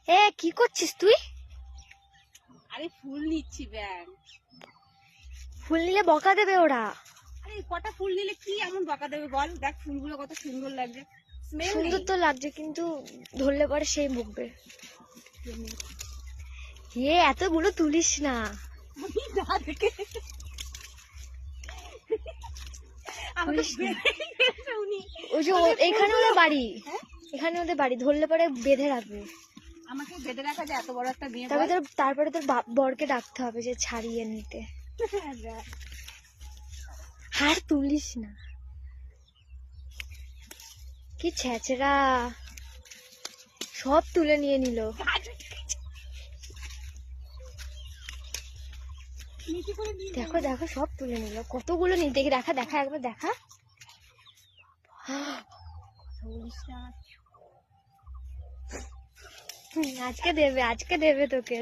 এ কি করছিস তুই? আরে ফুল নিচ্ছি ব্যাগ। ফুল নিলে বকা দেবে ওরা। আরে কটা ফুল নিলে কি এমন বকা দেবে বল? দেখ ফুলগুলো কত সুন্দর লাগছে। স্মেল সুন্দর তো লাগছে কিন্তু ধরলে পরে সেই বকবে। এতগুলো তুলিস না। ওই যে এখানে ওদের বাড়ি, এখানে ওদের বাড়ি, ধরলে পরে বেঁধে রাখবে। আমাকে বেঁধে রাখা যায় এত বড় একটা মেয়ে? তারপরে তোর বরকে ডাকতে হবে যে ছাড়িয়ে নিতে। হার তুলিস না, কি ছেঁচড়া, সব তুলে নিয়ে নিল। দেখো দেখো সব তুলে নিল, কতগুলো নিয়ে দেখি, দেখা দেখা একবার দেখা। আজকে দেবে তোকে।